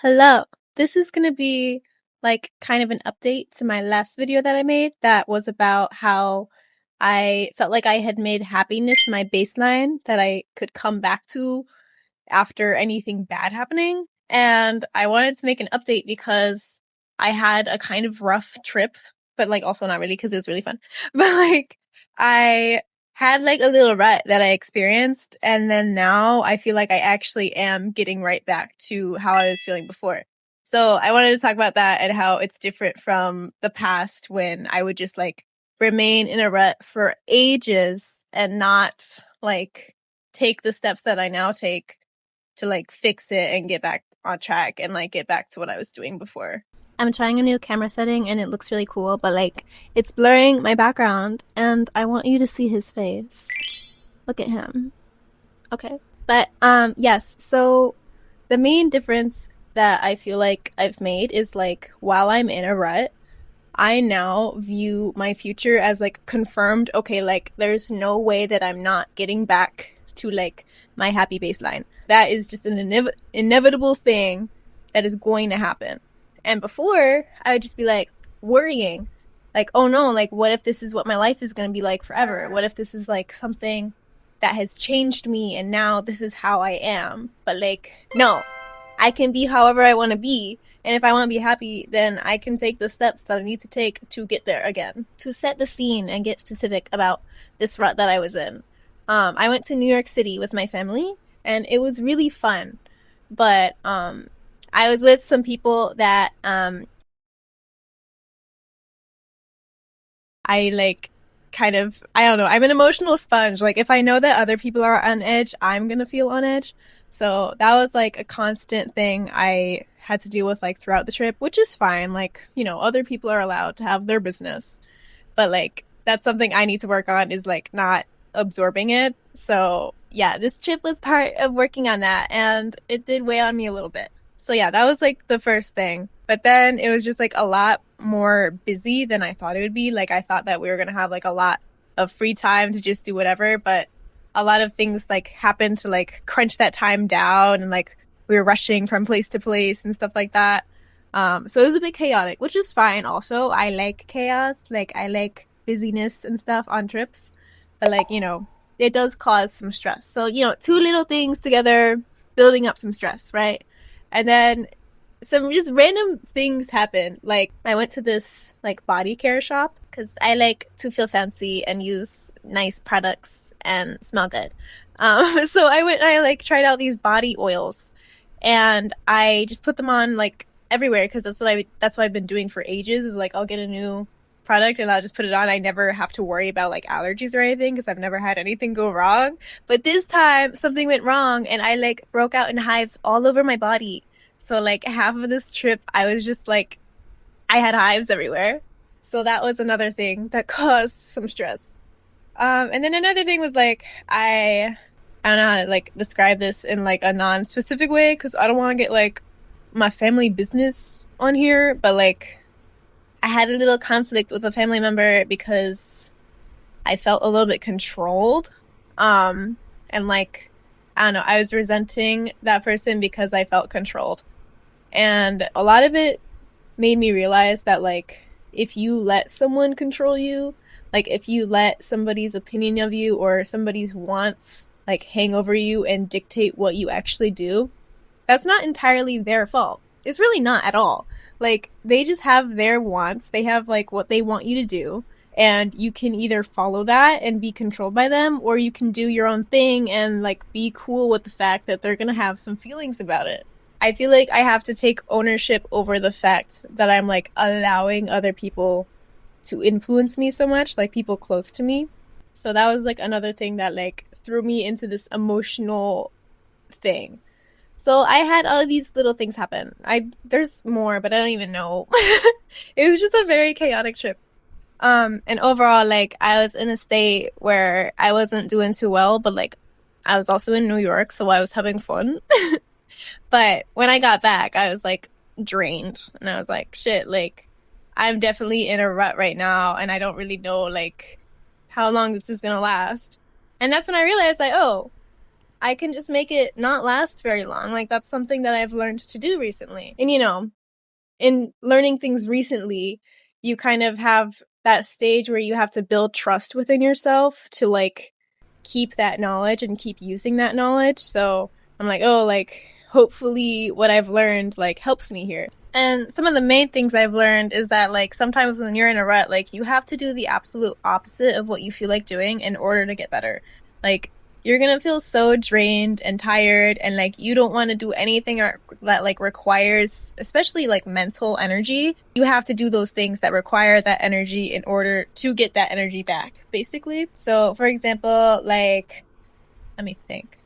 Hello. This is going to be like kind of an update to my last video that I made that was about how I felt like I had made happiness my baseline that I could come back to after anything bad happening. And I wanted to make an update because I had a kind of rough trip, but like also not really because it was really fun. But like I had like a little rut that I experienced, and then now I feel like I actually am getting right back to how I was feeling before. So I wanted to talk about that and how it's different from the past when I would just like remain in a rut for ages and not like take the steps that I now take to like fix it and get back on track and like get back to what I was doing before. I'm trying a new camera setting and it looks really cool, but like it's blurring my background and I want you to see his face. Look at him. Okay. But yes, so the main difference that I feel like I've made is like while I'm in a rut, I now view my future as like confirmed, okay, like there's no way that I'm not getting back to like my happy baseline. That is just an inevitable thing that is going to happen. And before, I would just be like worrying, like, oh no, like what if this is what my life is going to be like forever? What if this is like something that has changed me and now this is how I am? But like, no, I can be however I want to be. And if I want to be happy, then I can take the steps that I need to take to get there again. To set the scene and get specific about this rut that I was in, I went to New York City with my family, and it was really fun. But I was with some people that I like kind of, I don't know, I'm an emotional sponge. Like if I know that other people are on edge, I'm gonna feel on edge. So that was like a constant thing I had to deal with like throughout the trip, which is fine. Like, you know, other people are allowed to have their business. But like that's something I need to work on, is like not absorbing it. So yeah, this trip was part of working on that, and it did weigh on me a little bit. So yeah, that was like the first thing. But then it was just like a lot more busy than I thought it would be. Like I thought that we were gonna have like a lot of free time to just do whatever, but a lot of things like happened to like crunch that time down, and like we were rushing from place to place and stuff like that. So it was a bit chaotic, which is fine also. I like chaos, like I like busyness and stuff on trips. But like, you know, it does cause some stress. So, you know, two little things together building up some stress, right? And then some just random things happen. Like I went to this like body care shop because I like to feel fancy and use nice products and smell good. So I went and I like tried out these body oils, and I just put them on like everywhere because that's what I've been doing for ages. Is like I'll get a new product and I'll just put it on. I never have to worry about like allergies or anything because I've never had anything go wrong. But this time something went wrong and I like broke out in hives all over my body. So like half of this trip I was just like I had hives everywhere. So that was another thing that caused some stress. And then another thing was like I don't know how to like describe this in like a non-specific way because I don't want to get like my family business on here, but like I had a little conflict with a family member because I felt a little bit controlled. And like, I don't know, I was resenting that person because I felt controlled. And a lot of it made me realize that like, if you let someone control you, like if you let somebody's opinion of you or somebody's wants like hang over you and dictate what you actually do, that's not entirely their fault. It's really not at all. Like, they just have their wants. They have, like, what they want you to do. And you can either follow that and be controlled by them, or you can do your own thing and, like, be cool with the fact that they're gonna have some feelings about it. I feel like I have to take ownership over the fact that I'm, like, allowing other people to influence me so much, like, people close to me. So that was, like, another thing that, like, threw me into this emotional thing. So I had all of these little things happen. There's more, but I don't even know. It was just a very chaotic trip. And overall, like I was in a state where I wasn't doing too well, but like I was also in New York, so I was having fun. But when I got back, I was like drained, and I was like, shit, like I'm definitely in a rut right now, and I don't really know like how long this is gonna last. And that's when I realized like, oh, I can just make it not last very long. Like, that's something that I've learned to do recently. And, in learning things recently, you kind of have that stage where you have to build trust within yourself to like keep that knowledge and keep using that knowledge. So I'm like, oh, like hopefully what I've learned like helps me here. And some of the main things I've learned is that like sometimes when you're in a rut, like you have to do the absolute opposite of what you feel like doing in order to get better. Like you're gonna feel so drained and tired and like you don't want to do anything that like requires especially like mental energy. You have to do those things that require that energy in order to get that energy back, basically. So for example, like let me think.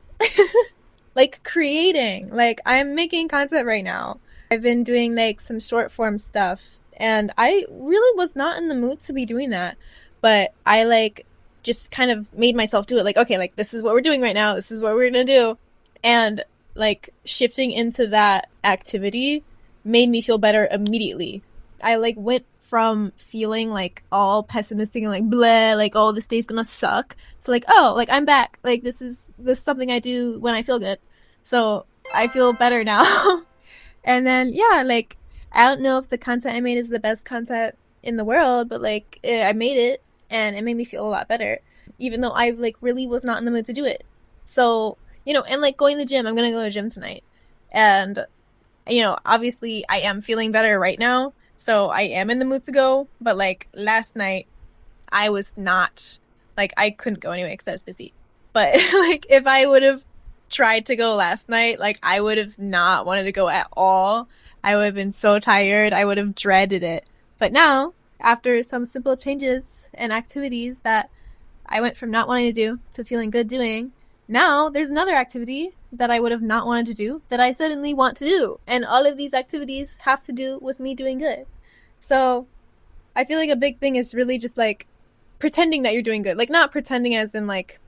Like creating, like I'm making content right now. I've been doing like some short form stuff and I really was not in the mood to be doing that, but I like just kind of made myself do it. Like, okay, like this is what we're doing right now. This is what we're gonna do. And like shifting into that activity made me feel better immediately. I like went from feeling like all pessimistic and like bleh, like oh this day's gonna suck, to like oh like I'm back. Like this is something I do when I feel good. So I feel better now. And then yeah, like I don't know if the content I made is the best content in the world, but like I made it and it made me feel a lot better, even though I like really was not in the mood to do it. So, and like going to the gym, I'm gonna go to the gym tonight. And, obviously I am feeling better right now, so I am in the mood to go. But like last night, I was not, like I couldn't go anyway because I was busy. But like if I would have tried to go last night, like I would have not wanted to go at all. I would have been so tired. I would have dreaded it. But now, after some simple changes and activities that I went from not wanting to do to feeling good doing, now there's another activity that I would have not wanted to do that I suddenly want to do. And all of these activities have to do with me doing good. So I feel like a big thing is really just like pretending that you're doing good. Like not pretending as in like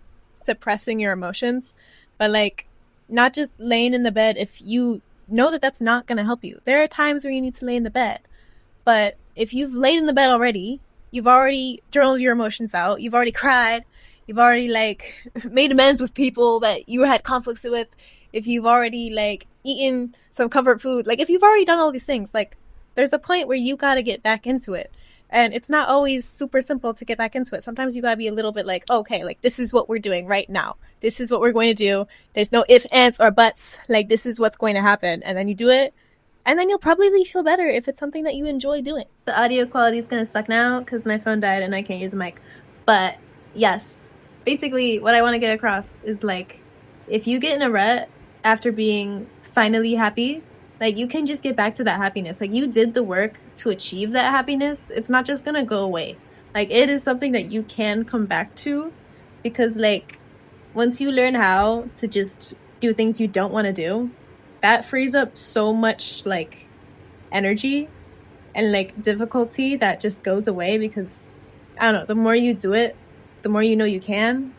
suppressing your emotions, but like not just laying in the bed if you know that that's not going to help you. There are times where you need to lay in the bed. But if you've laid in the bed already, you've already journaled your emotions out, you've already cried, you've already like made amends with people that you had conflicts with, if you've already like eaten some comfort food, like if you've already done all these things, like there's a point where you got to get back into it. And it's not always super simple to get back into it. Sometimes you got to be a little bit like, okay, like this is what we're doing right now. This is what we're going to do. There's no ifs, ands, or buts. Like this is what's going to happen. And then you do it. And then you'll probably feel better if it's something that you enjoy doing. The audio quality is going to suck now because my phone died and I can't use a mic. But yes, basically what I want to get across is like, if you get in a rut after being finally happy, like you can just get back to that happiness. Like you did the work to achieve that happiness. It's not just going to go away. Like it is something that you can come back to, because like once you learn how to just do things you don't want to do, that frees up so much like energy and like difficulty that just goes away, because I don't know, the more you do it, the more you know you can.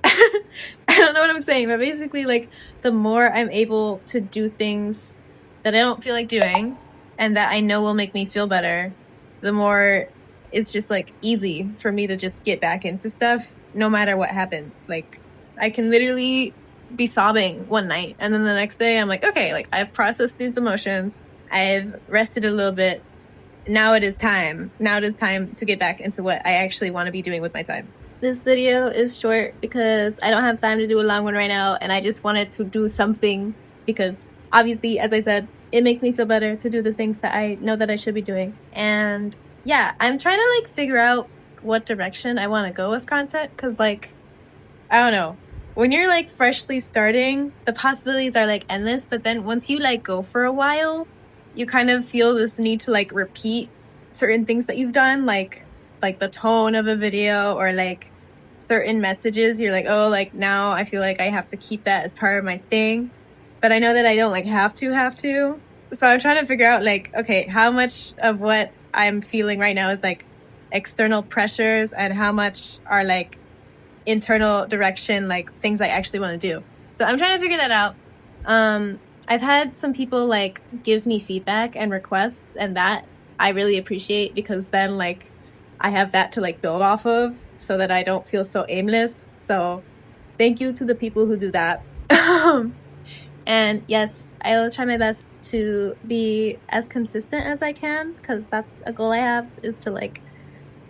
I don't know what I'm saying, but basically like the more I'm able to do things that I don't feel like doing and that I know will make me feel better, the more it's just like easy for me to just get back into stuff no matter what happens. Like I can literally be sobbing one night and then the next day I'm like, okay, like I've processed these emotions, I've rested a little bit, now it is time to get back into what I actually want to be doing with my time. This video is short because I don't have time to do a long one right now, and I just wanted to do something because obviously, as I said, it makes me feel better to do the things that I know that I should be doing. And yeah, I'm trying to like figure out what direction I want to go with content, because like I don't know, when you're like freshly starting, the possibilities are like endless, but then once you like go for a while, you kind of feel this need to like repeat certain things that you've done, like the tone of a video or like certain messages. You're like, oh, like now I feel like I have to keep that as part of my thing, but I know that I don't like have to. So I'm trying to figure out like, okay, how much of what I'm feeling right now is like external pressures and how much are like internal direction, like things I actually want to do. So I'm trying to figure that out. I've had some people like give me feedback and requests, and that I really appreciate, because then like I have that to like build off of so that I don't feel so aimless. So thank you to the people who do that. And yes, I always try my best to be as consistent as I can because that's a goal I have, is to like,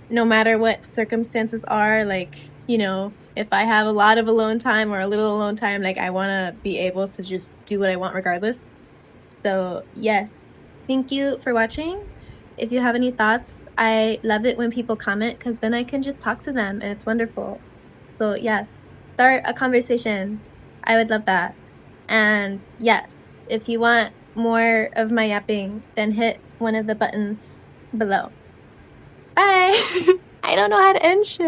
no matter what circumstances are, like, if I have a lot of alone time or a little alone time, like I want to be able to just do what I want regardless. So, yes, thank you for watching. If you have any thoughts, I love it when people comment because then I can just talk to them and it's wonderful. So, yes, start a conversation. I would love that. And yes, if you want more of my yapping, then hit one of the buttons below. Bye! I don't know how to end shit.